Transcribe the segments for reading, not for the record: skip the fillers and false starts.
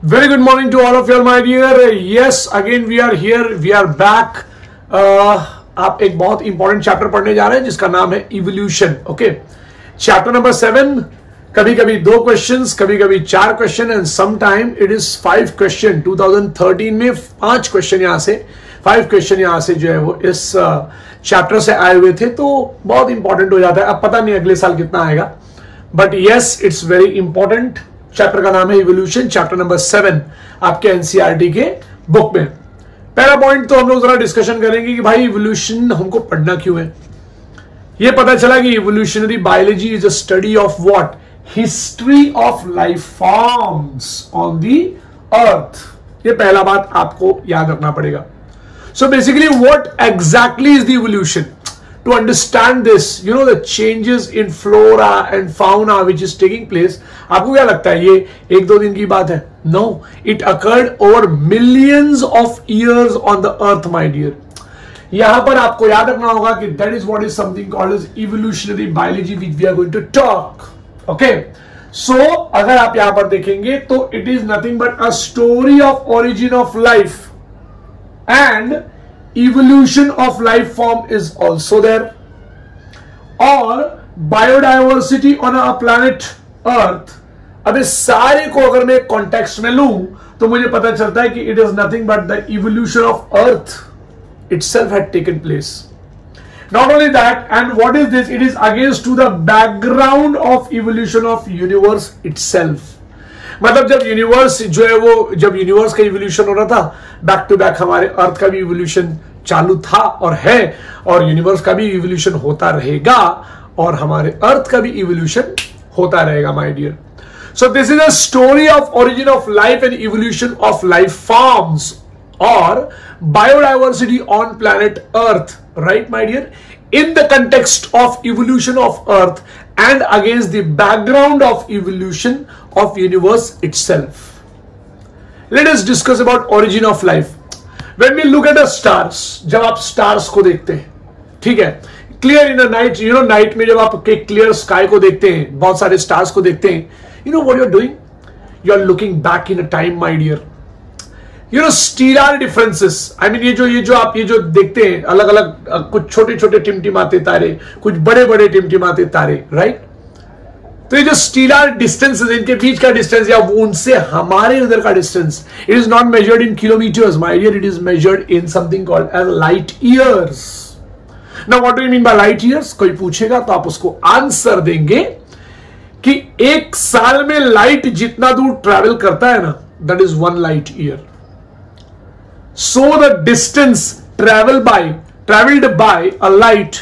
Very good morning to all of you, my dear. Yes, again we are here, we are back. आप एक बहुत important chapter पढ़ने जा रहे हैं जिसका नाम है इवोल्यूशन. Okay, chapter number 7. कभी कभी 2 क्वेश्चंस, कभी कभी 4 question and some time it is 5 question. 2013 में 5 क्वेश्चन यहां से 5 क्वेश्चन यहां से जो है वो इस चैप्टर से आए हुए थे, तो बहुत इंपॉर्टेंट हो जाता है. अब पता नहीं अगले साल कितना आएगा, but yes it's very important. Chapter का नाम है इवोल्यूशन, चैप्टर नंबर 7 आपके एनसीईआरटी के बुक में. पहला पॉइंट तो हम लोग जरा डिस्कशन करेंगे कि भाई इवोल्यूशन हमको पढ़ना क्यों है. ये पता चला कि evolutionary biology is a study of what, history of life forms on the earth. ये पहला बात आपको याद रखना पड़ेगा. So basically what exactly is the evolution? To understand this, you know, the changes in flora and fauna which is taking place, आपको क्या लगता है ये 1-2 दिन की बात है? No, it occurred over millions of years on the earth, my dear. यहां पर आपको याद रखना होगा कि that is what is something called as evolutionary biology which we are going to talk. Okay, so अगर आप यहां पर देखेंगे तो it is nothing but a story of origin of life and evolution of life form is also there, or biodiversity on a planet earth. अब इस सारे को अगर मैं कॉन्टेक्स्ट में लूं तो मुझे पता चलता है कि it is nothing but the evolution of earth itself had taken place. Not only that, and what is this? It is against to the background of evolution of universe itself. मतलब जब यूनिवर्स जो है वो, जब universe का evolution हो रहा था, बैक टू बैक हमारे अर्थ का भी इवोल्यूशन चालू था और है, और यूनिवर्स का भी इवोल्यूशन होता रहेगा, और हमारे अर्थ का भी इवोल्यूशन होता रहेगा, my dear. So this is a story of origin of life and evolution of life forms और biodiversity on planet earth, right my dear, in the context of evolution of earth and against the background of evolution of universe itself. Let us discuss about origin of life. When we look at the stars, जब आप stars को देखते हैं, ठीक है, clear in the night, you know, night में जब आप clear sky को देखते हैं, बहुत सारे stars को देखते हैं, you know what you're doing? You're looking back in a time, my dear. You know, stellar differences. I mean, ये जो आप ये जो देखते हैं, अलग अलग कुछ छोटे छोटे टिमटिमाते तारे, कुछ बड़े बड़े टिमटिमाते तारे, राइट? तो ये जो स्टीलर डिस्टेंसेस, इनके बीच का डिस्टेंस या उनसे हमारे उधर का distance, it is not measured in kilometres, my dear, it is measured in something called as light years. Now what do you mean by light years? कोई पूछेगा तो आप उसको आंसर देंगे कि 1 साल में लाइट जितना दूर ट्रैवल करता है ना, that is 1 light year. So the distance traveled by a light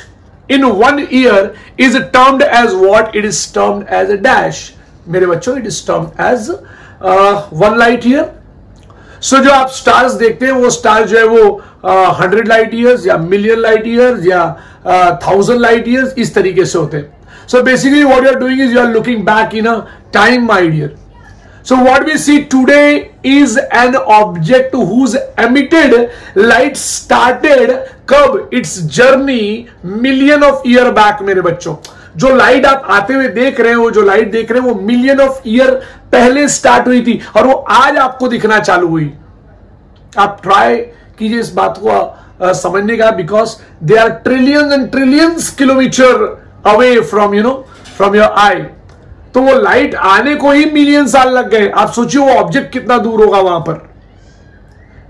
in 1 year is termed as what? It is termed as a dash. मेरे बच्चों, it is termed as 1 light year. So जो आप stars देखते हैं, वो stars जो है वो 100 light years या million light years या 1000 light years इस तरीके से होते हैं. So basically what you are doing is you are looking back in a time, my dear. So what we see today is an object whose emitted light started कब? Its journey million of year back, मेरे बच्चों. जो light आप आते हुए देख रहे हैं, वो जो लाइट देख रहे हैं, वो मिलियन ऑफ ईयर पहले स्टार्ट हुई थी और वो आज आपको दिखना चालू हुई. आप ट्राई कीजिए इस बात को समझने का, because they are trillions and trillions kilometre away from from your eye. तो वो लाइट आने को ही मिलियन साल लग गए. आप सोचिए वो ऑब्जेक्ट कितना दूर होगा वहां पर.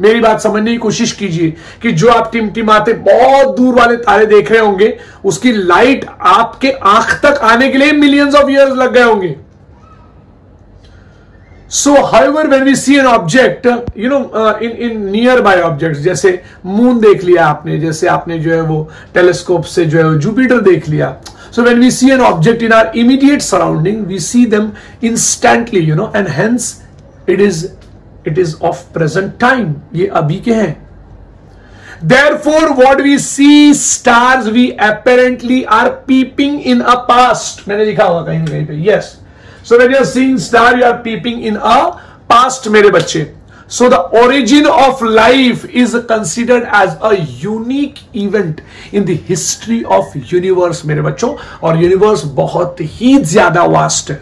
मेरी बात समझने की कोशिश कीजिए कि जो आप टिमटिमाते बहुत दूर वाले तारे देख रहे होंगे, उसकी लाइट आपके आंख तक आने के लिए मिलियंस ऑफ इयर्स लग गए होंगे. So however when we see an object, you know, in nearby objects, जैसे मून देख लिया आपने, जैसे आपने जो है वो टेलीस्कोप से जो है जुपिटर देख लिया. So when we see an object in our immediate surrounding, we see them instantly, you know, and hence it is of present time. ये अभी के हैं. Therefore, what we see stars, we apparently are peeping in a past. मैंने लिखा होगा कहीं ना कहीं पे. Yes. So when you are seeing star, you are peeping in a past, मेरे बच्चे. So the origin of life is considered as a unique event in the history of universe, मेरे बच्चों. और यूनिवर्स बहुत ही ज्यादा वास्ट है.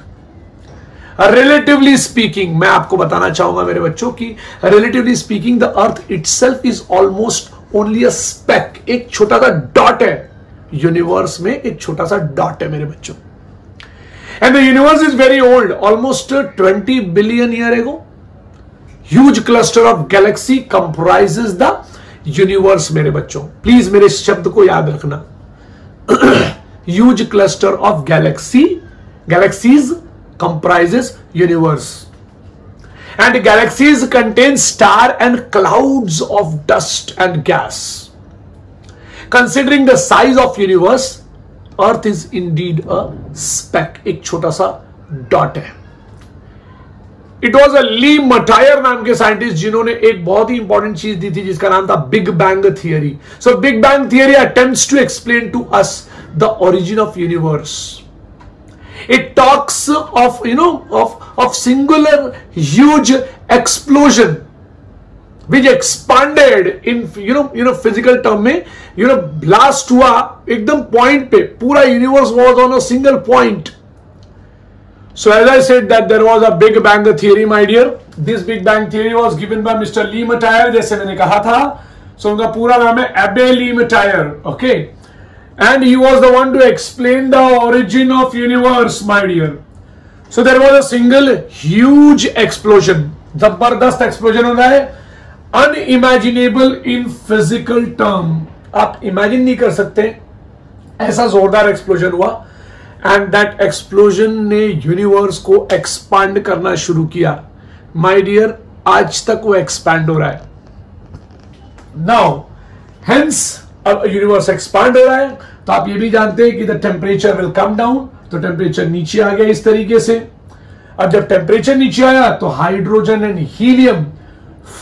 Relatively speaking, मैं आपको बताना चाहूंगा मेरे बच्चों की relatively speaking the earth itself is almost only a speck, एक छोटा सा डॉट है यूनिवर्स में, एक छोटा सा डॉट है मेरे बच्चों. And the universe is very old, almost 20 billion year ago. Huge cluster of Galaxy comprises the universe मेरे बच्चों. प्लीज मेरे इस शब्द को याद रखना. Huge cluster of galaxies comprises universe, and galaxies contain star and clouds of dust and gas. Considering the size of universe, earth is indeed a speck, एक छोटा सा डॉट है. It was a Lemaitre नाम के scientist जिन्होंने एक बहुत ही important चीज दी थी जिसका नाम था big bang theory. So big bang theory attempts to explain to us the origin of universe. It talks of of singular huge explosion which expanded in physical term में blast हुआ एकदम point पे, पूरा universe was on a single point. So as I said that there was a big bang theory my dear. This big bang theory was given by Mr. Lee Matier, जैसे मैंने कहा था. So उनका पूरा नाम है Abbe Lee Matier, okay. And he was the one to explain the origin of universe, my dear. So there was a single huge explosion. जबरदस्त explosion हो रहा है, unimaginable in physical term. आप imagine नहीं कर सकते ऐसा जोरदार explosion हुआ. And that explosion ने universe को expand करना शुरू किया. My dear, आज तक वो expand हो रहा है. Now, hence अब यूनिवर्स एक्सपांड हो रहा है तो आप ये भी जानते हैं कि the temperature will come down. तो टेम्परेचर नीचे आ गया इस तरीके से. अब जब टेम्परेचर नीचे आया तो hydrogen and helium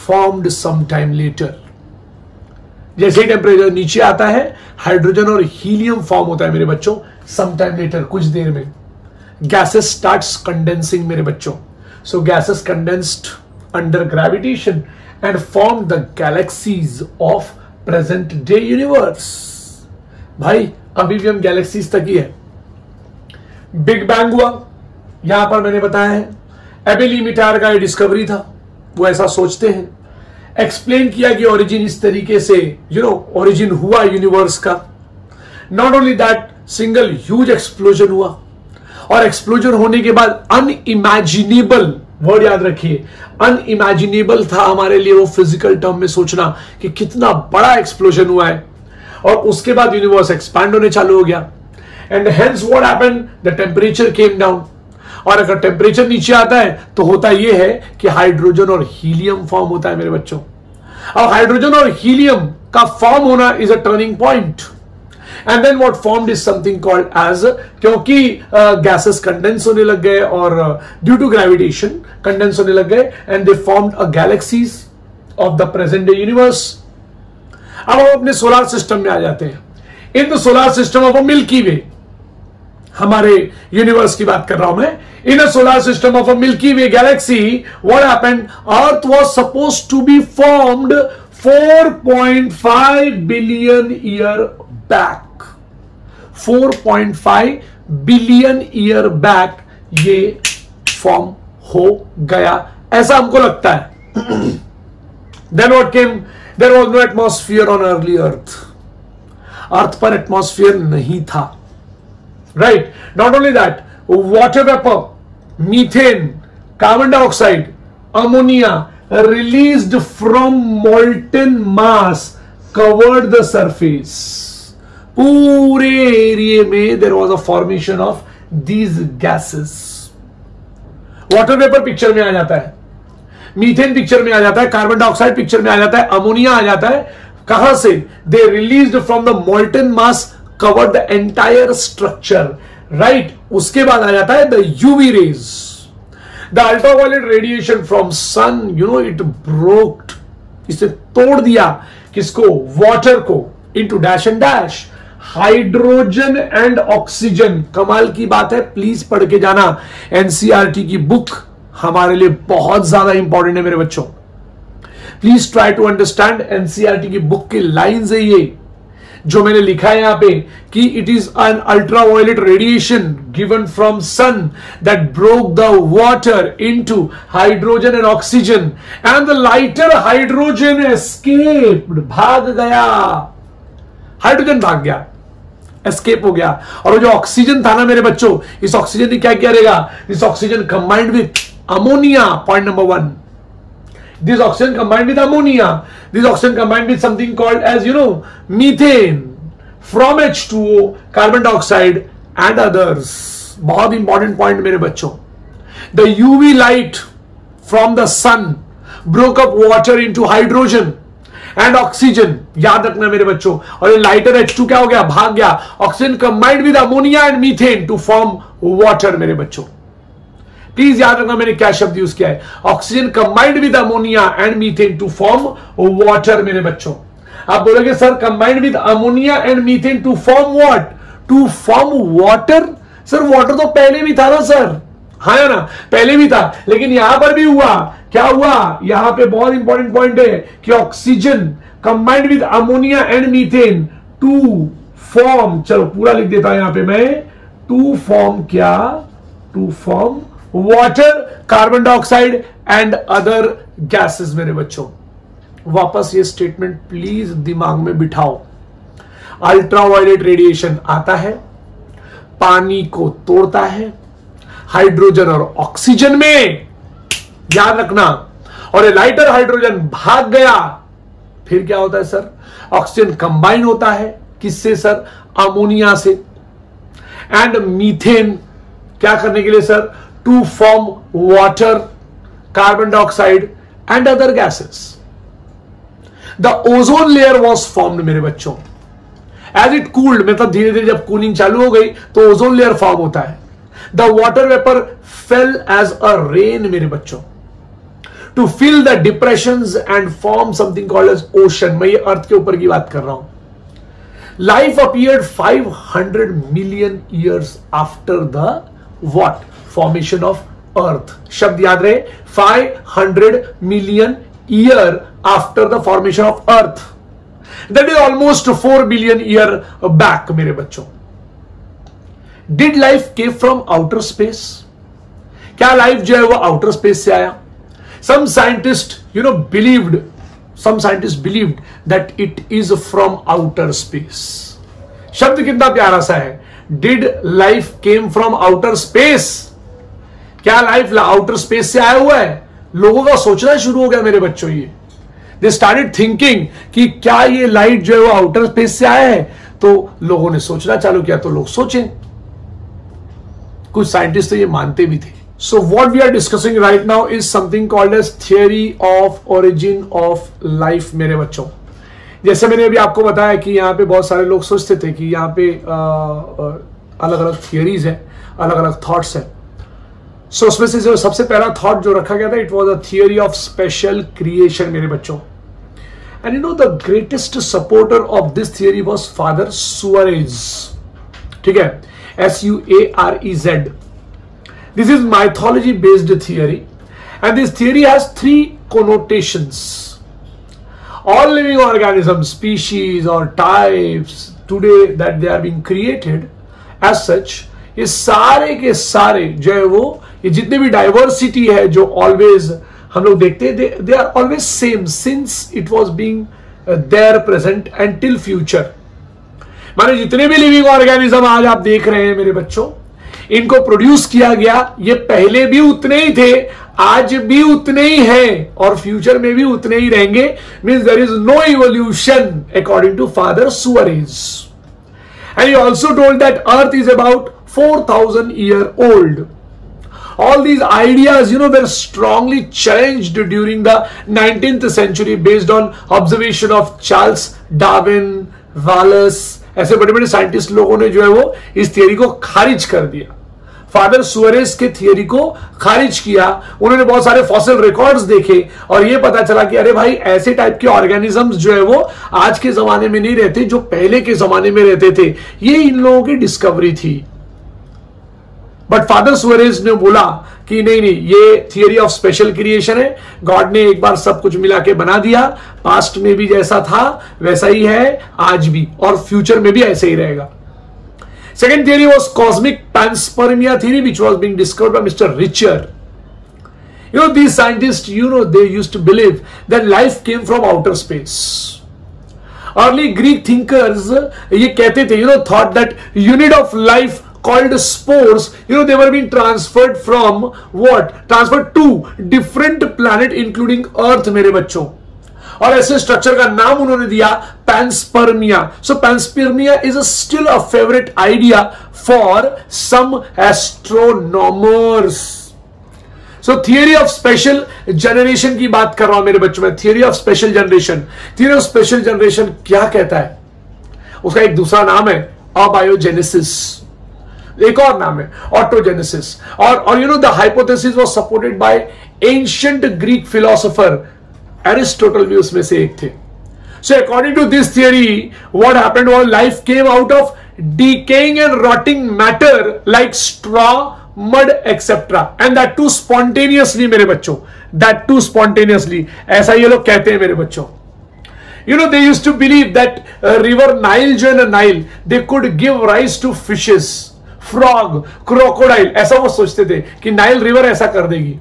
formed some time later. जैसे ही टेम्परेचर नीचे आता है हाइड्रोजन और हीलियम फॉर्म होता है मेरे बच्चों सम टाइम लेटर, कुछ देर में. गैसेस स्टार्ट्स कंडेंसिंग मेरे बच्चों. So gases condensed under gravitation and form the galaxies of present day universe. भाई अभी भी हम गैलेक्सीज तक ही है. बिग बैंग हुआ, यहां पर मैंने बताया है एबे ली मटायर का ये डिस्कवरी था, वो ऐसा सोचते हैं. एक्सप्लेन किया कि ओरिजिन इस तरीके से ओरिजिन हुआ यूनिवर्स का. Not only that, single huge explosion हुआ और एक्सप्लोजन होने के बाद अनइमेजिनेबल, वर्ड याद रखिए, अनइमेजिनेबल था हमारे लिए वो फिजिकल टर्म में सोचना कि कितना बड़ा एक्सप्लोजन हुआ है. और उसके बाद यूनिवर्स एक्सपैंड होने चालू हो गया. And hence what happened, the temperature came down. और अगर टेम्परेचर नीचे आता है तो होता यह है कि हाइड्रोजन और हीलियम फॉर्म होता है मेरे बच्चों. अब हाइड्रोजन और हीलियम का फॉर्म होना is a turning point. And then what formed is something called as, क्योंकि गैसेस कंडेंस होने लग गए और ड्यू टू ग्रेविटेशन कंडेंस होने लग गए and they formed a galaxies of the present day universe. अब हम अपने सोलर सिस्टम में आ जाते हैं. In the solar system of a Milky Way, हमारे यूनिवर्स की बात कर रहा हूं मैं. In a solar system of a Milky Way galaxy what happened, earth was supposed to be formed 4.5 billion year back. 4.5 billion year back ये form हो गया, ऐसा हमको लगता है. Then what came, there was no atmosphere on early earth. Earth पर atmosphere नहीं था, right. Not only that, water vapour, methane, carbon dioxide, ammonia released from molten mass covered the surface. पूरे एरिया में there was a formation of these gases. Water vapour picture में आ जाता है, methane picture में आ जाता है, कार्बन डाइऑक्साइड पिक्चर में आ जाता है, अमोनिया आ जाता है. कहां से? They released from the molten mass covered the entire structure, right. उसके बाद आ जाता है the UV rays, the ultraviolet radiation from sun, it broke, इसे तोड़ दिया किसको? वाटर को, into dash and dash. Hydrogen and oxygen, कमाल की बात है, प्लीज पढ़ के जाना. एनसीईआरटी की बुक हमारे लिए बहुत ज्यादा इंपॉर्टेंट है मेरे बच्चों. Please try to understand. NCERT की बुक की लाइंस है ये, जो मैंने लिखा है यहां पे कि it is an ultraviolet radiation given from sun that broke the water into hydrogen and oxygen and the lighter hydrogen escaped, भाग गया, हाइड्रोजन भाग गया, एस्केप हो गया। और वो जो ऑक्सीजन था ना मेरे बच्चों, इस ऑक्सीजन ने क्या करेगा, this oxygen combined with ammonia, point number 1, this oxygen combined with ammonia, this oxygen combined with something called as methane from H2O, carbon dioxide and others। बहुत इंपॉर्टेंट पॉइंट मेरे बच्चों, the UV light from the sun broke up water into hydrogen and oxygen, याद रखना मेरे बच्चों। और ये lighter H2 क्या हो गया, भाग गया, oxygen combined with ammonia and methane to form water मेरे बच्चों। प्लीज याद रखना मैंने क्या शब्द यूज किया है, oxygen combined with ammonia and methane to form water मेरे बच्चों। आप बोलोगे sir combined with ammonia and methane to form what, to form water. Sir water तो पहले भी था ना सर, हाँ या ना, पहले भी था, लेकिन यहां पर भी हुआ, क्या हुआ, यहां पे बहुत इंपॉर्टेंट पॉइंट है कि oxygen combined with ammonia and methane to form, चलो पूरा लिख देता हूं यहां पे मैं, टू फॉर्म क्या, to form water, carbon dioxide and other gases मेरे बच्चों। वापस ये स्टेटमेंट प्लीज दिमाग में बिठाओ, अल्ट्रावायलेट रेडिएशन आता है, पानी को तोड़ता है हाइड्रोजन और ऑक्सीजन में, याद रखना, और ये लाइटर हाइड्रोजन भाग गया, फिर क्या होता है सर, ऑक्सीजन कंबाइन होता है किससे सर, अमोनिया से, एंड मीथेन क्या करने के लिए sir, to form water, carbon dioxide and other gases। The ozone layer was formed मेरे बच्चों, as it cooled, मतलब धीरे धीरे जब कूलिंग चालू हो गई तो ओजोन लेयर फॉर्म होता है। The water vapor fell as a rain मेरे बच्चों to fill the depressions and form something called as ocean। मैं ये अर्थ के ऊपर की बात कर रहा हूं। Life appeared 500 million years after the what? Formation of earth. शब्द याद रहे, 500 million year after the formation of earth, that is almost 4 billion year back मेरे बच्चों। Did life came from outer space, क्या लाइफ जो है वो आउटर स्पेस से आया? Some scientist believed, some scientists believed that it is from outer space। शब्द कितना प्यारा सा है, did life came from outer space, क्या लाइफ आउटर स्पेस से आया हुआ है? लोगों का सोचना शुरू हो गया मेरे बच्चों, ये दे स्टार्टेड थिंकिंग कि क्या ये लाइट जो है वो आउटर स्पेस से आया है, तो लोगों ने सोचना चालू किया, तो लोग सोचे, कुछ साइंटिस्ट तो ये मानते भी थे। So what we are discussing right now is something called as theory of origin of life मेरे बच्चों। जैसे मैंने अभी आपको बताया कि यहाँ पे बहुत सारे लोग सोचते थे कि यहाँ पे अलग अलग थियरीज है, अलग अलग थॉट्स है। सो उसमें से जो सबसे पहला थॉट जो रखा गया था, it was a theory of special creation मेरे बच्चों। And the greatest supporter of this theory was father Suarez, ठीक है, SUAREZ। This is mythology based theory and this theory has 3 connotations। All living organisms, species or types today that they are being created as such, ये सारे के सारे जो है वो, ये जितने भी डाइवर्सिटी है जो ऑलवेज हम लोग देखते हैं, they are always same since it was being there present until future. माने जितने भी लिविंग ऑर्गेनिज्म आज आप देख रहे हैं मेरे बच्चों, इनको प्रोड्यूस किया गया, ये पहले भी उतने ही थे, आज भी उतने ही हैं और फ्यूचर में भी उतने ही रहेंगे। Means there is no evolution according to father Suarez. And he also told that earth is about 4000 years old। All these ideas, were strongly challenged during the 19th century based on observation of Charles Darwin, Wallace। ऐसे बड़े बड़े scientist लोगों ने जो है वो इस theory को खारिज कर दिया, फादर सुअरेज के थियरी को खारिज किया। उन्होंने बहुत सारे फॉसिल रिकॉर्ड्स देखे और ये पता चला कि अरे भाई ऐसे टाइप के ऑर्गेनिजम्स जो है वो आज के जमाने में नहीं रहते, जो पहले के जमाने में रहते थे। ये इन लोगों की डिस्कवरी थी। बट फादर सुअरेज ने बोला कि नहीं नहीं, ये थियरी ऑफ स्पेशल क्रिएशन है, गॉड ने एक बार सब कुछ मिला के बना दिया, पास्ट में भी जैसा था वैसा ही है आज भी, और फ्यूचर में भी ऐसे ही रहेगा. Second theory was cosmic panspermia theory, which was being discovered by Mr. Richter. You know, these scientists, they used to believe that life came from outer space. Early Greek thinkers, ये कहते थे, thought that unit of life called spores, they were being transferred from what? Transferred to different planet, including Earth, मेरे बच्चों. और ऐसे structure का नाम उन्होंने दिया panspermia. So panspermia is still a favourite idea for some astronomers. So theory of special generation की बात कर रहा हूं मेरे बच्चों में. Theory of special generation, theory of special generation क्या कहता है? उसका एक दूसरा नाम है अबायोजेनेसिस, एक और नाम है ऑटोजेनेसिस. और the hypothesis was supported by ancient Greek philosopher Aristotle भी उसमें से एक थे. So according to this theory what happened was life came out of decaying and rotting matter like straw, mud etcetera, and that too spontaneously मेरे बच्चों, that too spontaneously. ऐसा ये लोग कहते हैं मेरे बच्चों. They used to believe that river Nile जो है ना, Nile, they could give rise to fishes, frog, crocodile. ऐसा वो सोचते थे कि नाइल रिवर ऐसा कर देगी.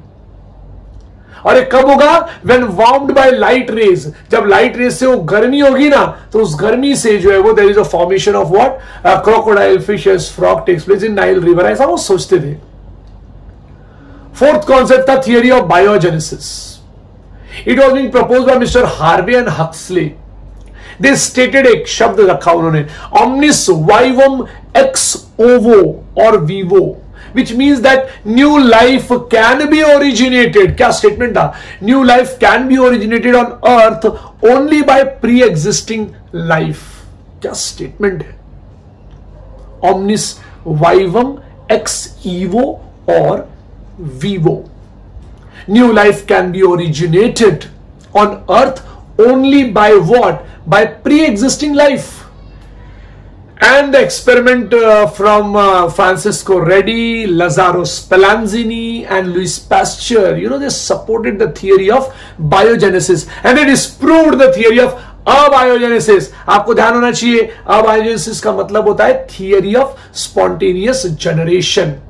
और ये कब होगा? When warmed by light rays, जब लाइट रेज से वो गर्मी होगी ना, तो उस गर्मी से जो है वो there is a formation of what? Crocodile, fishes, frog takes place in Nile river. ऐसा वो सोचते थे. फोर्थ कॉन्सेप्ट था theory of biogenesis. It was being proposed by Mr. Harvey and Huxley. They stated, एक शब्द रखा उन्होंने, omnis vivum ex ovo or vivo, which means that new life can be originated. क्या स्टेटमेंट था? New life can be originated on earth only by pre-existing life. क्या statement है? Omnis vivum ex evo or vivo. New life can be originated on earth only by what? By pre-existing life. And the experiment from Francisco Redi, Lazzaro Spallanzani and Louis Pasteur, they supported the theory of biogenesis and they disproved the theory of abiogenesis. आपको ध्यान होना चाहिए, abiogenesis का मतलब होता है theory of spontaneous generation.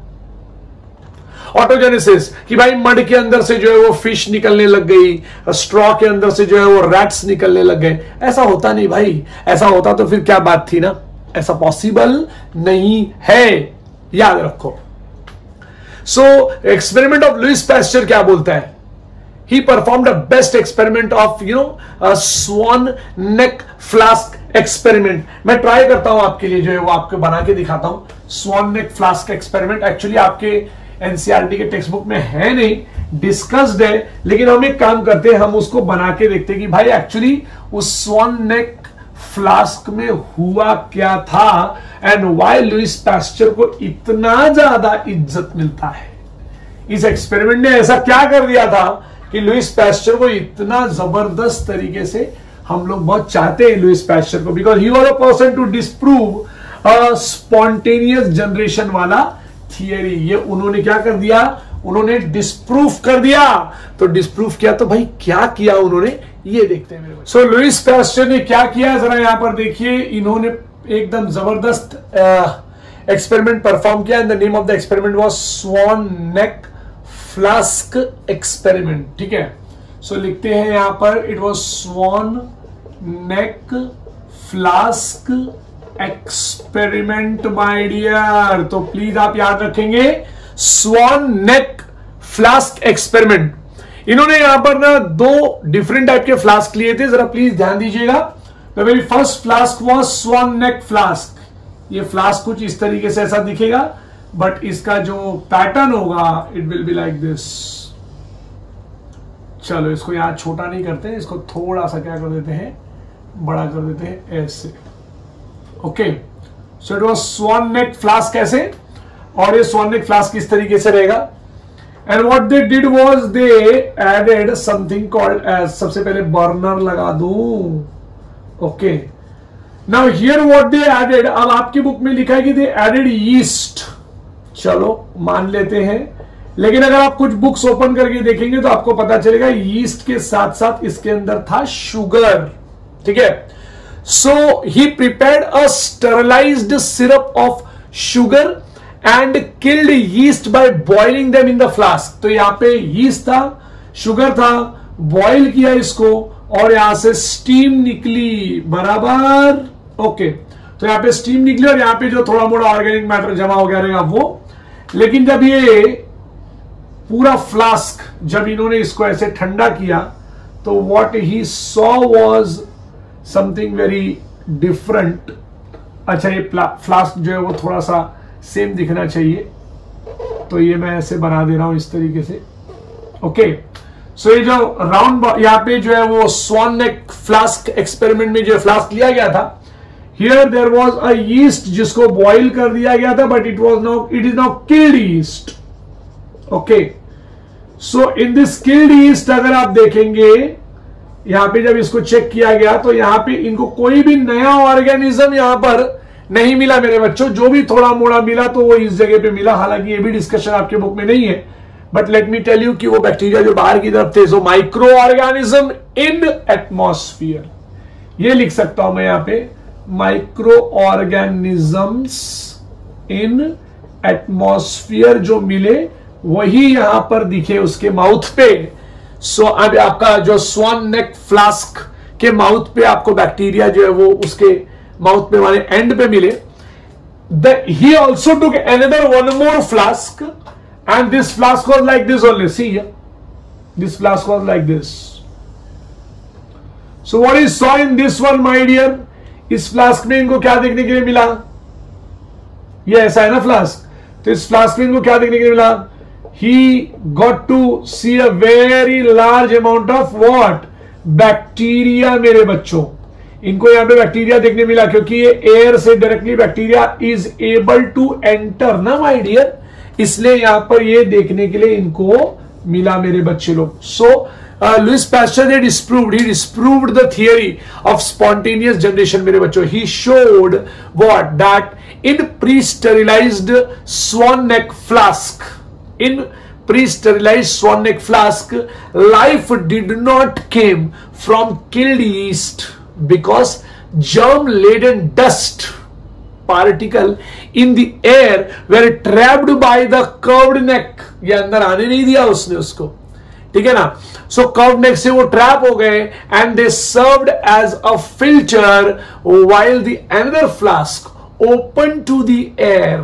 ऑटोजेनेसिस कि भाई मड के अंदर से जो है वो फिश निकलने लग गई, स्ट्रॉ के अंदर से जो है वो रैट्स निकलने लग गए. ऐसा होता नहीं भाई. ऐसा होता तो फिर क्या बात थी ना. ऐसा पॉसिबल नहीं है, याद रखो. So experiment of Louis Pasteur क्या बोलता है? He performed a best experiment of swan neck flask experiment. मैं ट्राई करता हूं आपके लिए, जो है वो आपको बना के दिखाता हूं. स्वान नेक फ्लास्क एक्सपेरिमेंट एक्चुअली आपके एनसीईआरटी के टेक्स्ट बुक में है नहीं, डिस्कस्ड है, लेकिन हम एक काम करते हैं, हम उसको बना के देखते हैं कि भाई एक्चुअली उस स्वान नेक फ्लास्क में हुआ क्या था एंड व्हाई लुइस पैस्चर को इतना ज्यादा इज्जत मिलता है. इस एक्सपेरिमेंट ने ऐसा क्या कर दिया था कि लुइस पैस्चर को इतना जबरदस्त तरीके से हम लोग बहुत चाहते हैं लुइस पैस्चर को, because he was a person to disprove spontaneous generation वाला थियरी. ये उन्होंने क्या कर दिया? उन्होंने डिस्प्रूफ कर दिया. तो डिस्प्रूफ किया तो भाई क्या किया उन्होंने, ये देखते हैं मेरे बच्चे. सो लुइस पैस्चर ने क्या किया जरा यहां पर देखिए. इन्होंने एकदम जबरदस्त एक्सपेरिमेंट परफॉर्म किया. The name of the experiment was swan neck flask experiment. ठीक है, सो लिखते हैं यहां पर, it was swan neck flask experiment my dear. तो प्लीज आप याद रखेंगे स्वान नेक फ्लास्क एक्सपेरिमेंट. इन्होंने यहां पर ना दो डिफरेंट टाइप के फ्लास्क लिए थे, जरा प्लीज ध्यान दीजिएगा. The very first flask was swan neck flask. ये फ्लास्क कुछ इस तरीके से ऐसा दिखेगा, बट इसका जो पैटर्न होगा it will be like this. चलो इसको यहां छोटा नहीं करते, इसको थोड़ा सा क्या कर देते हैं, बड़ा कर देते हैं ऐसे. Okay, so it was swan neck flask ऐसे, और ये स्वान नेक फ्लास्क इस तरीके से रहेगा. And what they did was they added something called as, सबसे पहले बर्नर लगा दूं. Okay, now here what they added, अब आपकी बुक में लिखा है कि दे एडेड यीस्ट. चलो मान लेते हैं, लेकिन अगर आप कुछ बुक्स ओपन करके देखेंगे तो आपको पता चलेगा यीस्ट के साथ साथ इसके अंदर था शुगर। ठीक है, so he prepared a sterilised syrup of sugar and killed yeast by boiling them in the flask. तो यहां पे यीस्ट था, शुगर था, बॉइल किया इसको और यहां से स्टीम निकली, बराबर। ओके, तो यहां पे स्टीम निकली और यहां पे जो थोड़ा मोड़ा ऑर्गेनिक मैटर जमा हो गया रहेगा वो। लेकिन जब ये पूरा फ्लास्क, जब इन्होंने इसको ऐसे ठंडा किया तो what he saw was something very different. अच्छा, ये फ्लास्क जो है वो थोड़ा सा सेम दिखना चाहिए, तो ये मैं ऐसे बना दे रहा हूं इस तरीके से। ओके, सो ये जो राउंड यहां पे जो है वो स्वान नेक फ्लास्क एक्सपेरिमेंट में जो फ्लास्क लिया गया था, here there was a yeast जिसको बॉइल कर दिया गया था, but it is now killed yeast. Okay, so in this killed yeast अगर आप देखेंगे यहां पे जब इसको चेक किया गया तो यहां पे इनको कोई भी नया ऑर्गेनिज्म यहां पर नहीं मिला मेरे बच्चों। जो भी थोड़ा मोड़ा मिला तो वो इस जगह पे मिला, हालांकि ये भी डिस्कशन आपके बुक में नहीं है, but let me tell you कि वो बैक्टीरिया जो बाहर की तरफ थे, so microorganism in atmosphere, ये लिख सकता हूं मैं यहां पे, माइक्रो ऑर्गेनिजम्स इन एटमॉस्फियर जो मिले वही यहां पर दिखे उसके माउथ पे। सो अब आपका जो स्वान नेक फ्लास्क के माउथ पे आपको बैक्टीरिया जो है वो उसके माउथ पे वाले एंड पे मिले। He also took another one more flask and this flask was like this only. See here, this flask was like this. So what he saw in this one, my dear, इस flask में इनको क्या देखने के लिए मिला? ये ऐसा है ना फ्लास्क, तो इस फ्लास्क में इनको क्या देखने के लिए मिला? He got to see a very large amount of what? Bacteria मेरे बच्चों। इनको यहां पे बैक्टीरिया देखने मिला क्योंकि ये एयर से directly bacteria is able to enter ना माय डियर, इसलिए यहां पर ये देखने के लिए इनको मिला मेरे बच्चे लोग। सो Louis Pasteur he disproved the theory of spontaneous generation मेरे बच्चों। He showed what? That in pre-sterilized swan neck flask, life did not came from killed yeast because germ-laden dust particle in the air were trapped by the curved neck। ये अंदर आने नहीं दिया उसने उसको, ठीक है ना। सो कर्व नेक से वो ट्रैप हो गए and they served as a filter while the another flask open to the air.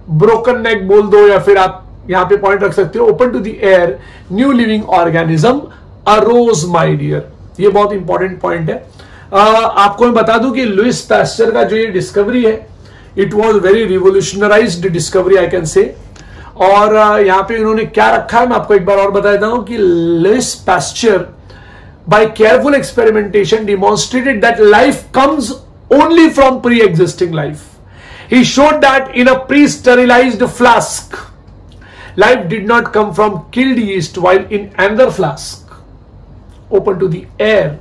Broken neck बोल दो या फिर आप यहां पे पॉइंट रख सकते हो, open to the air new living organism arose my dear. ये बहुत इंपॉर्टेंट पॉइंट है। आपको मैं बता दूं कि लुइस पैस्चर का जो ये डिस्कवरी है, it was very revolutionised discovery I can say. और यहां पे इन्होंने क्या रखा है मैं आपको एक बार और बता देता हूं कि Louis Pasteur by careful experimentation demonstrated that life comes only from pre existing life. He showed that in a pre sterilized flask life did not come from killed yeast while in another flask open to the air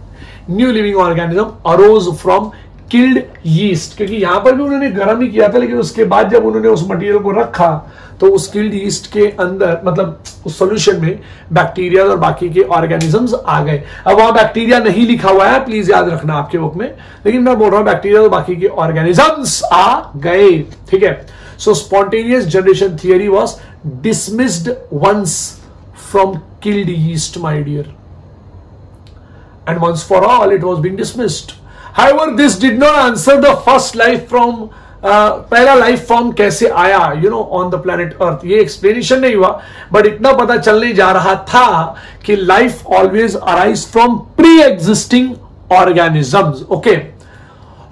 new living organism arose from killed yeast. क्योंकि यहां पर भी उन्होंने गर्म ही किया था, लेकिन उसके बाद जब उन्होंने उस मटेरियल को रखा तो उस किल्ड यीस्ट के अंदर मतलब उस सॉल्यूशन में बैक्टीरिया और बाकी के ऑर्गेनिजम्स आ गए। अब वहां बैक्टीरिया नहीं लिखा हुआ है, प्लीज याद रखना आपके बुक में, लेकिन मैं बोल रहा हूं बैक्टीरिया और बाकी के ऑर्गेनिजम्स आ गए, ठीक है। So spontaneous generation theory was dismissed once from killed yeast my dear, and once for all it was being dismissed. However, this did not answer the first life from पहला life form कैसे आया on the planet earth, ये explanation नहीं हुआ, but इतना पता चलने जा रहा था कि life always arise from pre existing organisms. Okay,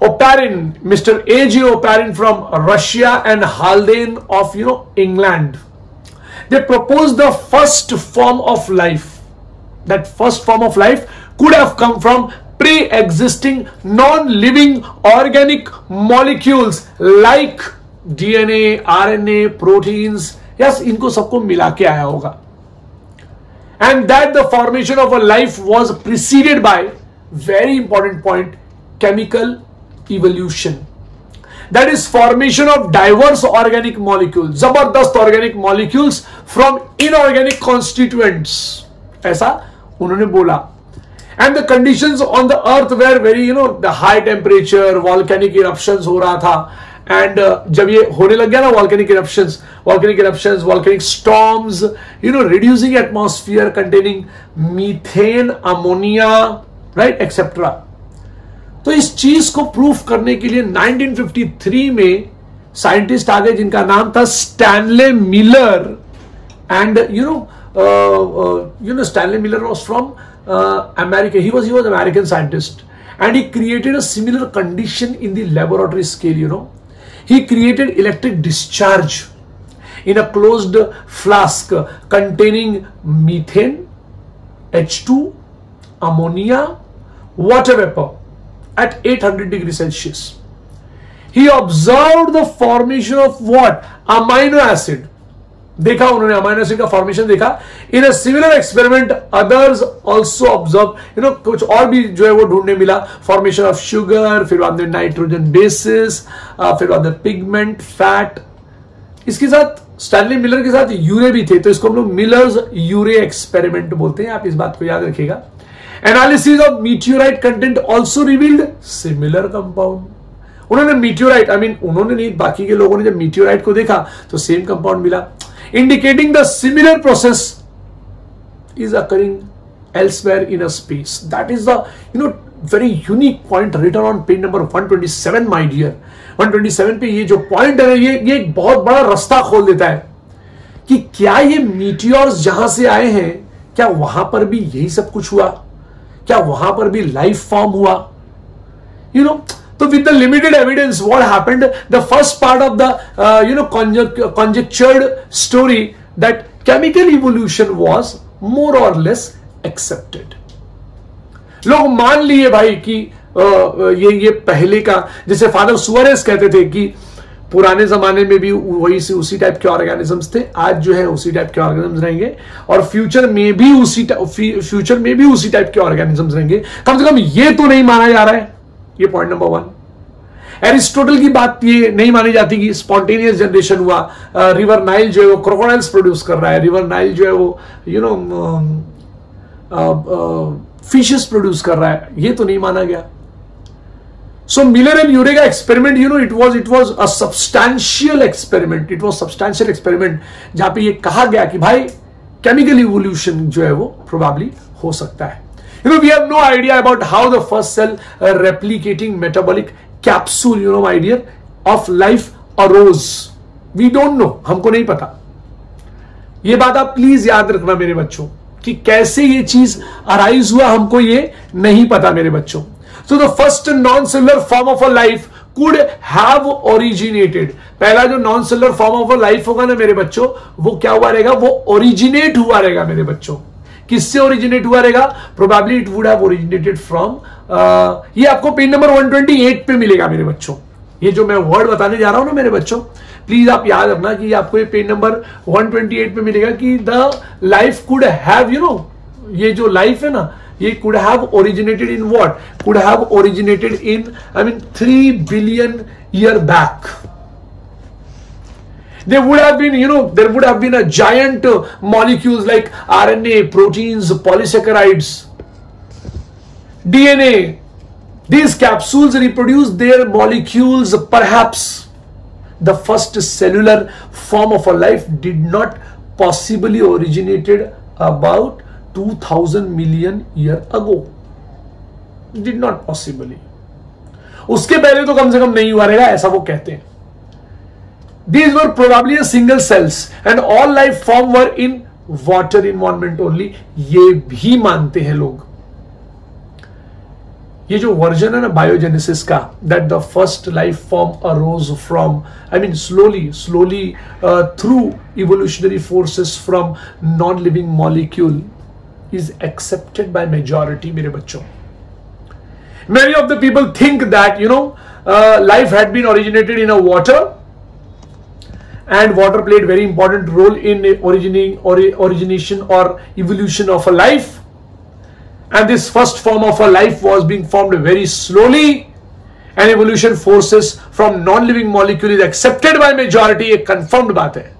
Oparin, mister A.J. Oparin from Russia and Haldane of England, they proposed the first form of life. That first form of life could have come from pre-existing non-living organic molecules like DNA, RNA, proteins. Yes, इनको सबको मिला के आया होगा. And that the formation of a life was preceded by, very important point, chemical evolution. that is formation of diverse organic molecules, जबरदस्त organic molecules from inorganic constituents, ऐसा उन्होंने बोला. And the conditions on the earth were very, the high temperature, volcanic eruptions हो रहा था. And जब ये होने लग गया ना volcanic eruptions, volcanic storms, reducing atmosphere containing methane, ammonia, right, etc. तो इस चीज को प्रूफ करने के लिए 1953 में साइंटिस्ट आ गए जिनका नाम था Stanley Miller. And Stanley Miller was from America. He was American scientist, and he created a similar condition in the laboratory scale. He created electric discharge in a closed flask containing methane, H2, ammonia, water vapor at 800 degrees Celsius. He observed the formation of what? Amino acid. देखा उन्होंने amino acid का formation देखा. In a similar experiment others also observe, कुछ और भी जो है वो ढूंढने मिला. फॉर्मेशन ऑफ शुगर, फिर बाद में नाइट्रोजन बेसिस, फिर बाद में पिगमेंट, फैट. इसके साथ स्टैनली मिलर के साथ यूरे भी थे, तो इसको हम लोग मिलर्स यूरे एक्सपेरिमेंट बोलते हैं. आप इस बात को याद रखिएगा. Analysis of meteorite content also revealed similar compound. उन्होंने मीटियोराइट, उन्होंने नहीं, बाकी के लोगों ने जब मीटियोराइट को देखा तो सेम कंपाउंड मिला. Indicating the similar process is occurring elsewhere in a space. That is the very unique point written on page number 127, my dear. 127 पे ये जो point है ये एक बहुत बड़ा रास्ता खोल देता है कि क्या ये मीटियोर्स जहां से आए हैं, क्या वहां पर भी यही सब कुछ हुआ? क्या वहां पर भी लाइफ फॉर्म हुआ? So with the limited evidence, what happened? The first part of the conjectured story that chemical evolution was more or less accepted. लोग मान लिए भाई कि ये पहले का, जैसे फादर सुअरेस कहते थे कि पुराने जमाने में भी वही से उसी टाइप के ऑर्गेनिजम्स थे, आज जो है उसी टाइप के ऑर्गेनिजम्स रहेंगे, और फ्यूचर में भी उसी टाइप के ऑर्गेनिजम्स रहेंगे. कम से कम ये तो नहीं माना जा रहा है. ये पॉइंट नंबर 1. एरिस्टोटल की बात ये नहीं मानी जाती कि स्पॉन्टेनियस जनरेशन हुआ. रिवर नाइल जो है वो क्रोकोडाइल्स प्रोड्यूस कर रहा है, रिवर नाइल जो है वो फिशेस प्रोड्यूस कर रहा है, ये तो नहीं माना गया. सो मिलर एंड यूरे का experiment, it was a substantial experiment जहां पे ये कहा गया कि भाई केमिकल इवोल्यूशन जो है वो प्रोबेबली हो सकता है. We have no idea about how the first cell replicating metabolic capsule, my dear, of life arose. We don't know. हमको नहीं पता. ये बात आप प्लीज याद रखना मेरे बच्चों कि कैसे ये चीज अराइज हुआ, हमको ये नहीं पता मेरे बच्चों. So the first non-cellular form of a life could have originated. पहला जो non-cellular form of a life होगा ना मेरे बच्चों, वो क्या हुआ रहेगा? वो ओरिजिनेट हुआ रहेगा मेरे बच्चों. किससे ओरिजिनेट हुआ रहेगा? Probably it would have originated from, ये आपको पेज नंबर 128 पे मिलेगा मेरे बच्चों. ये जो मैं वर्ड बताने जा रहा हूं ना मेरे बच्चों, प्लीज आप याद रखना कि आपको ये पेज नंबर 128 पे मिलेगा कि द लाइफ कुड हैव, ये जो लाइफ है ना, ये could have originated in what? Could have originated in 3 billion year back. There would have been a giant molecules like RNA, proteins, polysaccharides, DNA. These capsules reproduce their molecules. Perhaps the first cellular form of a life did not possibly originated about 2000 million year ago. Did not possibly. उसके पहले तो कम से कम नहीं हुआ रहेगा, ऐसा वो कहते हैं. These were probably a single cells and all life form were in water environment only. ये भी मानते हैं लोग. ये जो वर्जन है ना बायोजेनेसिस का, that the first life form arose from, slowly through evolutionary forces from non-living molecule is accepted by majority मेरे बच्चों. Many of the people think that life had been originated in a water, and water played very important role in origination or evolution of a life, and this first form of a life was being formed very slowly, and evolution forces from non living molecule is accepted by majority, एक confirmed बात है.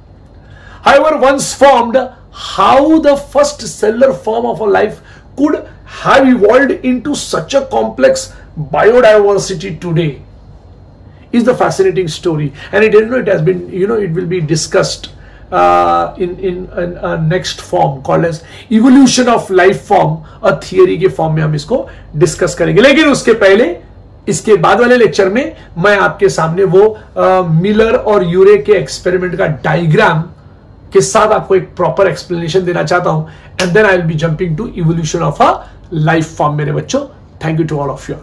However once formed, how the first cellular form of a life could have evolved into such a complex biodiversity today is the fascinating story, and it has been, it will be discussed in a next form called as evolution of life form, a theory के form में हम इसको discuss करेंगे. लेकिन उसके पहले, इसके बाद वाले लेक्चर में मैं आपके सामने वो मिलर और यूरे के एक्सपेरिमेंट का डायग्राम के साथ आपको एक प्रॉपर एक्सप्लेनेशन देना चाहता हूं, and then I will be jumping to evolution of a life form. मेरे बच्चों, thank you to all of you.